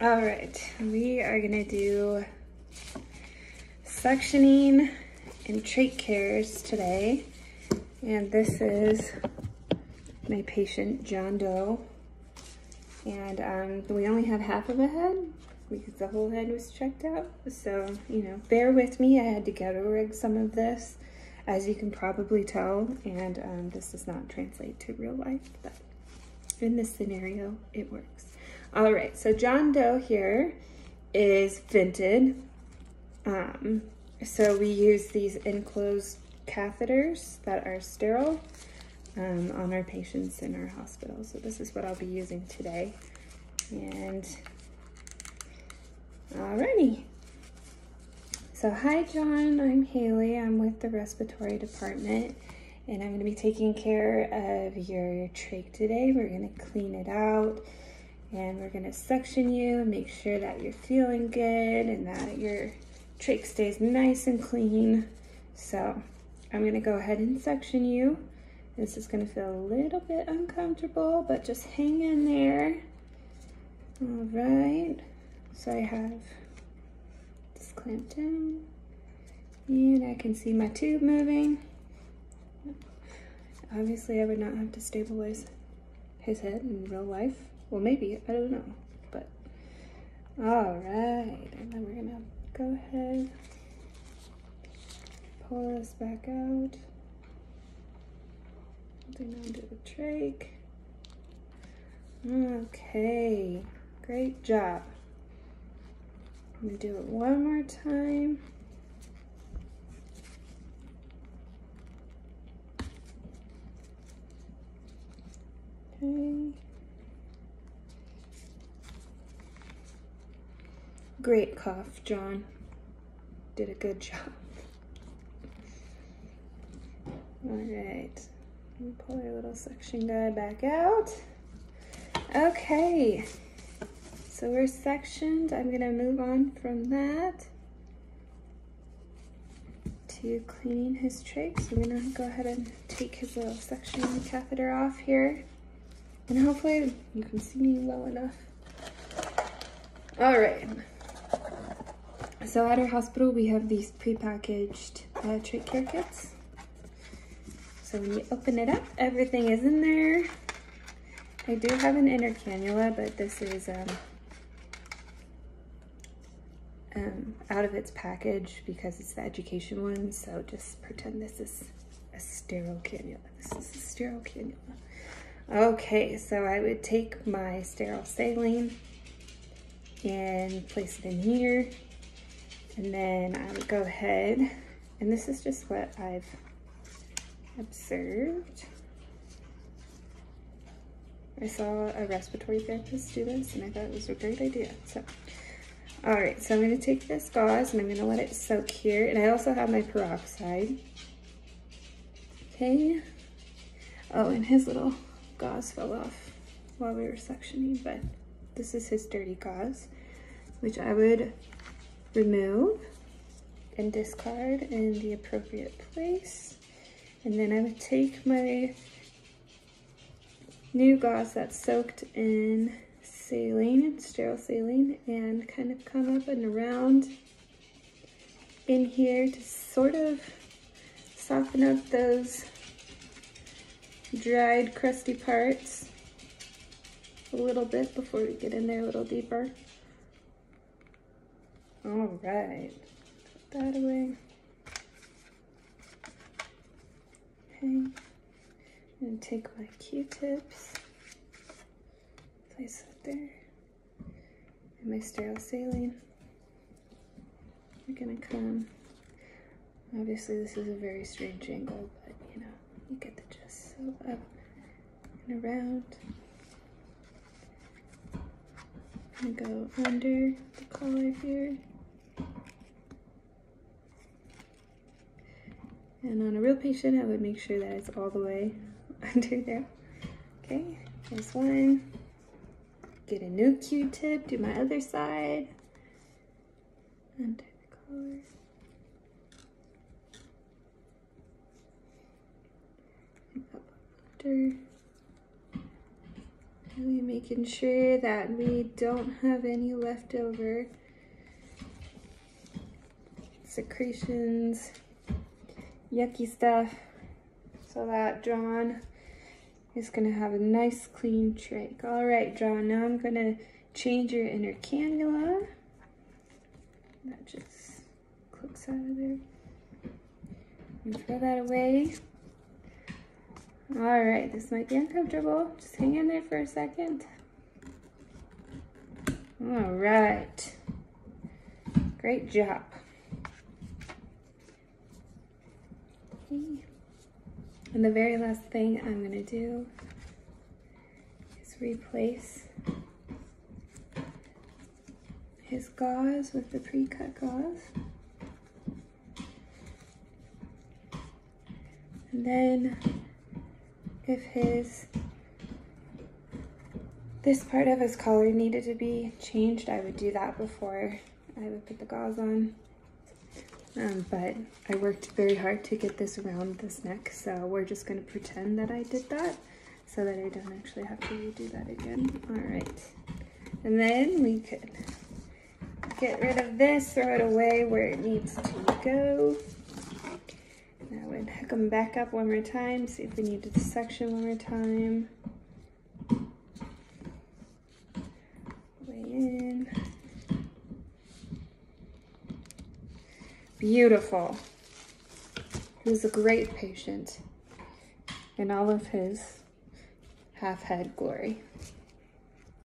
All right, we are gonna do suctioning and trach cares today. And this is my patient, John Doe. And we only have half of a head because the whole head was checked out. So, you know, bear with me. I had to ghetto rig some of this, as you can probably tell. And this does not translate to real life, but in this scenario, it works. All right, so John Doe here is vented. So we use these enclosed catheters that are sterile on our patients in our hospital. So this is what I'll be using today. And alrighty. So hi John, I'm Haley. I'm with the respiratory department and I'm gonna be taking care of your trach today. We're gonna clean it out and we're gonna suction you and make sure that you're feeling good and that your trach stays nice and clean. So I'm gonna go ahead and suction you. This is gonna feel a little bit uncomfortable, but just hang in there. All right, so I have this clamped down and I can see my tube moving. Obviously I would not have to stabilize his head in real life. Well, maybe, I don't know, but all right, and then we're gonna go ahead, pull this back out, holding on to the trach. Okay, great job. I'm gonna do it one more time. Okay. Great cough, John. Did a good job. All right, pull our little suction guy back out. Okay, so we're sectioned. I'm gonna move on from that to cleaning his trach. So I'm gonna go ahead and take his little suction catheter off here. And hopefully you can see me well enough. All right. So at our hospital, we have these prepackaged trach care kits. So when you open it up, everything is in there. I do have an inner cannula, but this is out of its package because it's the education one. So just pretend this is a sterile cannula. This is a sterile cannula. Okay, so I would take my sterile saline and place it in here. And then I would go ahead, and this is just what I've observed. I saw a respiratory therapist do this and I thought it was a great idea. So, all right, so I'm gonna take this gauze and I'm gonna let it soak here. And I also have my peroxide. Okay. Oh, and his little gauze fell off while we were suctioning, but this is his dirty gauze, which I would remove and discard in the appropriate place. And then I would take my new gauze that's soaked in saline, sterile saline, and kind of come up and around in here to sort of soften up those dried, crusty parts a little bit before we get in there a little deeper. All right, put that away. Okay, I'm gonna take my Q-tips, place it there, and my sterile saline. We're gonna come, obviously this is a very strange angle, but you know, you get the gist. So up and around. And go under the collar here. And on a real patient, I would make sure that it's all the way under there. Okay, there's one. Get a new Q-tip, do my other side. Under the collar. And up under. Really making sure that we don't have any leftover secretions, yucky stuff, so that John is gonna have a nice clean trach. All right, John, now I'm gonna change your inner cannula. That just clicks out of there. And throw that away. All right, this might be uncomfortable. Just hang in there for a second. All right, great job. Okay. And the very last thing I'm gonna do is replace his gauze with the pre-cut gauze. And then if this part of his collar needed to be changed, I would do that before I would put the gauze on. But I worked very hard to get this around this neck, so we're just gonna pretend that I did that so that I don't actually have to redo that again. All right, and then we could get rid of this, throw it away where it needs to go. Now I would hook them back up one more time, see if we need to section one more time. Way in. Beautiful. He was a great patient in all of his half-head glory.